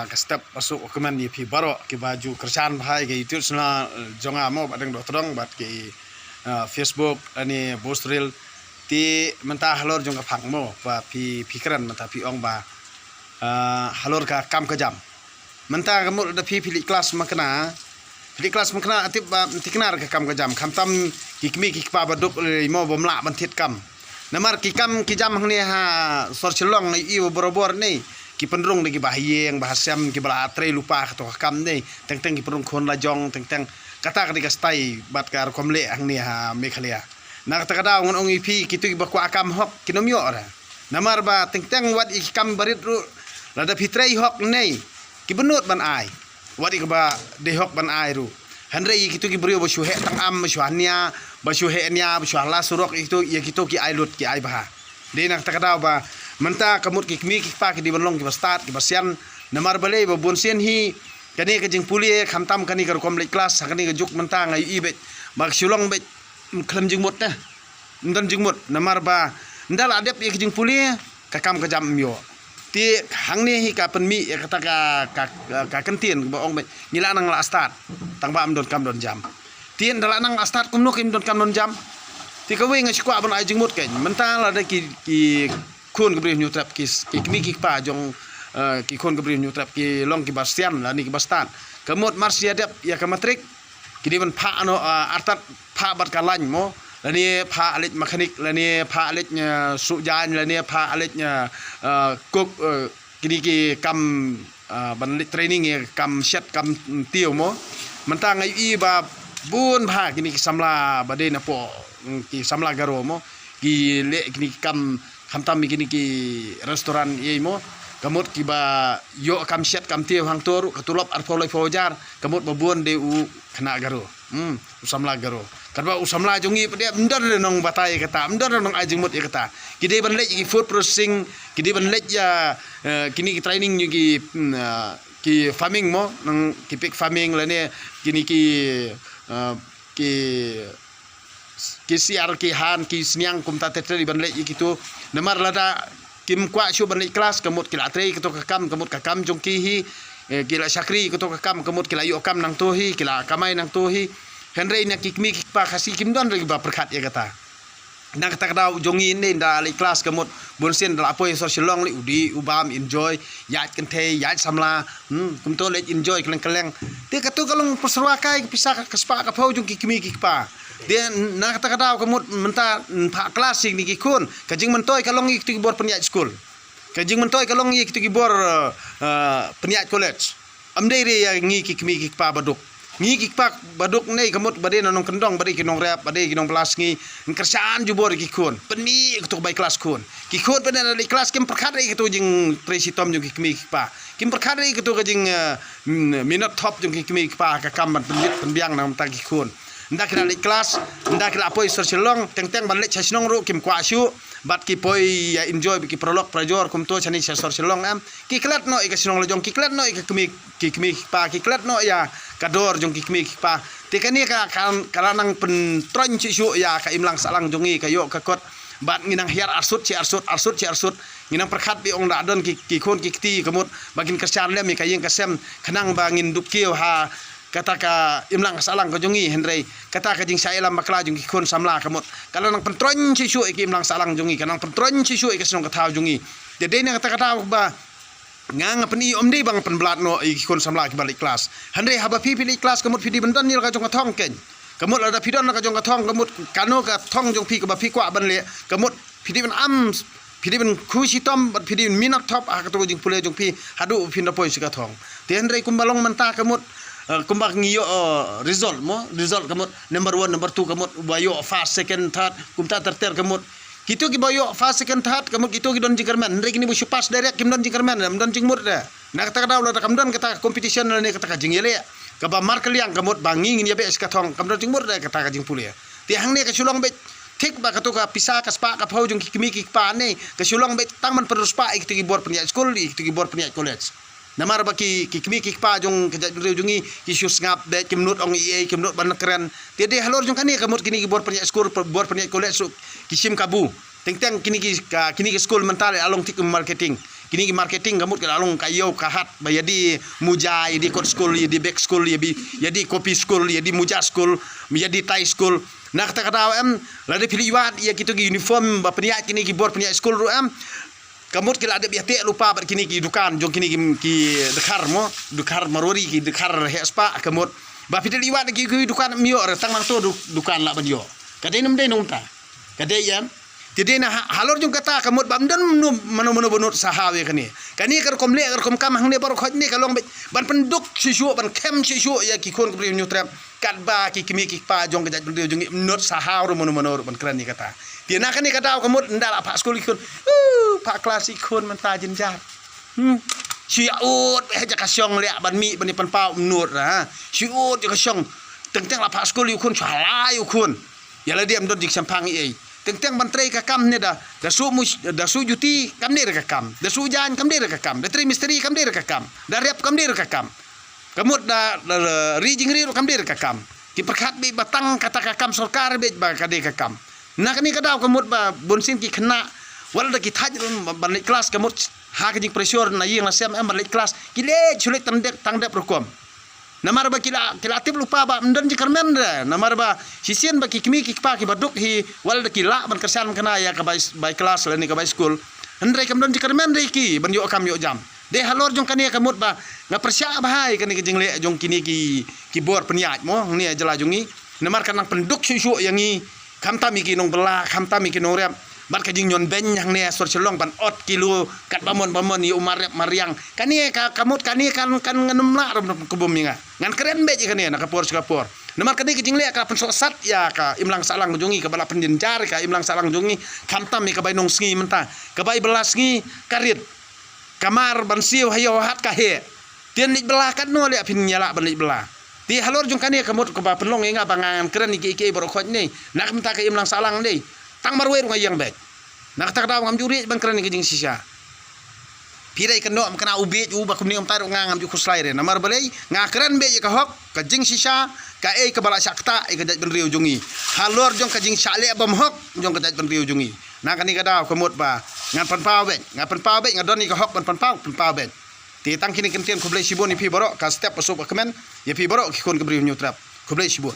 ke step masuk ukuman ni pi baru ke baju kerjaan bahai ke itu sena jonga mo badeng dok terong bat ke Facebook ani bostril ti mentah halor jonga phang mo ba pi pikiran mentah pi ong ba halor ka kam ke jam mentah kamu ada pi pilih kelas makna atip ba tiknar ke kam ke jam kam tam kikmi kikpa baduk mo bomla bantit kam namar kikam kijam hang ni ha sor chelong ni i borobor ni ki pendrung ni ki bahyeng bahasam ki bala atre lupa to kam ni teng ki pendrung khon la jong teng kata ka stai bat kar komle hang ni ha mekhalia na kata kada ngon ong ipi kitu ki bakwa kam hok kinomyo ora namar ba teng wat i kam barit ru lada fitrei hok ni ki benut ban ai wat i ba de hok ban ai ru handre i kitu ki brio bo shuhe tang am shuhania ba shuhe nya ba shuhala surok itu ya kitu ki ai lut ki ai bah de nak kata kada ba menta kamut kikmi kikpa ki di benlong ki bastat ki basian namar balai ba bonsen hi kani ka jing pulie khamtam kani ka kom lek kelas kani ka juk menta ngai i bet mak sulong bet khlam jing mut na ndan jing mut namar ba ndal adep ki jing pulie ka kam ka jam myo ti hang ni hi ka penmi kata ka kentien ba ong bet ngila nang la start tang ba am don kam don jam tien dala nang start kum no kim don kam don jam ti ka we ngai skwa ban ai jing mut ken menta la da ki khun ke bri nyu trap ki mi ki pa jong ki khun ke bri nyu trap ki long ki bastian la ni ki bastan kemut marsia dep ya ka matrik ki di ban pha no artat pha bat ka lañ mo la ni pha alit mekanik la ni pha alit su jan la ni pha alit kok ki ni ki kam ban lit training ye kam shet kam tiu mo mentang ai i ba bun pha ki ni ki samla bade na po ki samla garo mo ki le ki ni kam tam begini ki restoran ye mo kamut ki ba yo kam shet kam tiu hang toru katulop ar foloi fojar kamut babun de u kena garo usamla garo kadba usamla jongi pede ndar nong batai kata ndar nong ajing mut kata kide ban lej ki food processing kide ban lej ya kini ki training ki farming mo nang ki pig farming la ne kini ki siar ki han ki sniang kum ta tetre ban lej kitu namar lada kim kwa shu ban lej kelas kamut kila trei kitu kamut kakam jong ki hi kila syakri kitu kakam kamut kila yu kam nang tu hi kila kamai nang tu hi henrei na kikmi kikpa kasi kim don lagi ba perkat ya kata nak kata kada jongi ni da lej kelas kamut bonsen da apoi social long li udi ubam enjoy yat kente yat samla kum to lej enjoy keleng te katu kalong perserwa kai pisah kespa ka phau jong kikmi kikpa dia nak kata kada kamut menta pak kelas ni ki kun kajing mentoi kalong ik tu bor peniat school kajing mentoi kalong ik tu bor peniat college amdei re ya ngi kikmi kikpa baduk ngi kikpa baduk nei kamut bade nong kendong bade ki nong rap bade ki nong pelas ngi kersaan ju bor ki kun penmi tu bai kelas kun ki kun pada dari kelas kim perkhat re tu jing tresitom ju kikmi kikpa kim perkhat re tu kajing minute top ju kikmi kikpa ka kam ban penbit penbiang nang ta ki kun ndak kira lek kelas ndak kira apoi sorcelong teng ban lek chasnong ru kim kwa shu bat ki poi ya enjoy ki prolog prajor kum to chani sorcelong am ki klat no ik sinong lojong ki klat no ik kikmi pa ki klat no ya kador jong kikmi pa te kani ka kalanang pen tron chi shu ya ka imlang salang jongi ka yo ka kot bat nginang hiar arsut nginang perkhat bi ong da don ki khon ki ti kamut bagin kerjaan le mi ka yeng kasem khanang bangin dup kiu ha kata ka imlang salang ko jongi henrei kata ka jing sailam makla jong ki khon samla kamut kalau nang pentron chi shu ki imlang salang jongi kanang pentron chi shu ki senong ka thau jongi de ne kata ba ngang apni omdei bang penblat no ki khon samla ki balik kelas henrei haba pi kelas kamut pidi bentan nil ka jong ka thong ken kamut ada pidon ka jong ka thong kamut kano ka thong jong pi ka ba pi kwa ban le kamut pidi ban am pidi ban khushi tom pidi minat top ka to jing pule jong pi hadu pinda poi ka thong te henrei kumbalong menta kamut kumbak ngiyo result kamut number 1 number 2 kamut bayo first second third kumta terter kamut kitu ki bayo first second third kamut kitu ki don jingkerman ndre kini bu pas direct kim don jingkerman don jingmur da nak kata kada ulah kam don kata competition ni kata ka jingyele ka ba mark liang kamut bangi ngin ya be ska thong kam don jingmur da kata ka jingpule ti hang ne ka sulong be tik ba katu ka pisa ka spa ka phau jung kikmi kikpa ne ka sulong be tangman perus pa ik ti bor peniat school ik ti bor peniat college namar baki kikmi kikpa jong kejat beriu jongi kisus ngap de kimnut ong ie kimnut ban keren tiade halor jong kani kamut kini bor peniat school bor peniat college kisim kabu teng kini ki school mental along tik marketing kini ki marketing gamut ka alung kayo kahat ba yadi muja yadi court school yadi back school yadi copy school yadi muja school yadi thai school nak kata lade piliwan ya kitu ki uniform ba peniat kini ki board peniat school ru kamut kila ada biate lupa bar kini ki dukan jong kini ki dekar marori ki dekar hespa kamut ba piliwan ki dukan mio tang mang tu dukan la banyo kadai nam dai nonta kadai yam jadi na halor jong kata kamut bamdan mano bonot sahawe kani kar komle kar kom kam hang ne bar khoj ni kalong ban penduk sisu ban kem sisu ya ki kon pri nyutrap kat ba ki kimi ki pa jong kajat bende jong not sahaw mano ban kran ni kata dia nak ni kata kamut ndal apa skul ikon pak kelas ikon menta jenjat siut haja kasyong le ban mi ban pan pau menut ha siut je kasyong tengteng apa skul ikon chalai ikon ya la diam dot dik sampang ei tengteng bantrai ka kam ne da su juti kam ne ka kam da su jan kam ne ka kam da tri misteri kam ne ka kam da rep kam ne ka kam kamut da rijing ri kam ne ka kam ki perkhat be batang kata ka kam sarkar be ba ka de ka kam nak ni ka daw kamut ba bonsin ki khna wala da ki thaj ban kelas kamut ha ka jing pressure na yeng na sem ban kelas ki le chulit tang dep rukom namar ba kila tip lupa ba mden ji karmen da namar ba sisien ba ki kimi ki pa ki baduk hi wal da kila ban kersan kana ya ka by class la ni ka by school andre kam don ji karmen re ki ban yo kam yo jam de halor jong kani kamut ba nga persya ba hai kani ki jing le jong kini ki bor peniat mo ni jela jongi namar kanang penduk susu yang i kam ta mi ki nong bela kam ta mi ki nong rem ban ka jing nyon ben yang ne sor chelong ban ot kilo kat bamon yu umar mariang kani ka kamut kani kan nganum la kubum minga ngan keren be kani nak kapor namar kani ki jing le ka penso sat ya ka imlang salang jongi ka bala penjenjar ka imlang salang jongi kam ta mi ka bai nong sngi menta ka bai belas ngi karit kamar ban siu hayo hat ka he tien lik belah kan no le pin nyala ban lik belah ti halor jong kani kamut ka ba penlong inga bangan keren iki baro khoj ni nak menta ka imlang salang ni tang marwe runga yang baik nak tak daw ngam juri ban kran ngajing sisa pirai keno am kana ubi u ba kumni am taru ngam ju khuslai re namar balai nga kran be ka hok ka jing sisa ka ka bala sakta ka jaj ban riu jungi halor jong ka jing sale bam hok jong ka jaj ban riu jungi na kani ka daw kamut ba ngan pan pau be ngadon ni ka hok pan pau be ti tang kini kentien kublai sibon ni pi boro ka step pasuk ka men ya pi boro ki kon ka briu nyutrap kublai sibon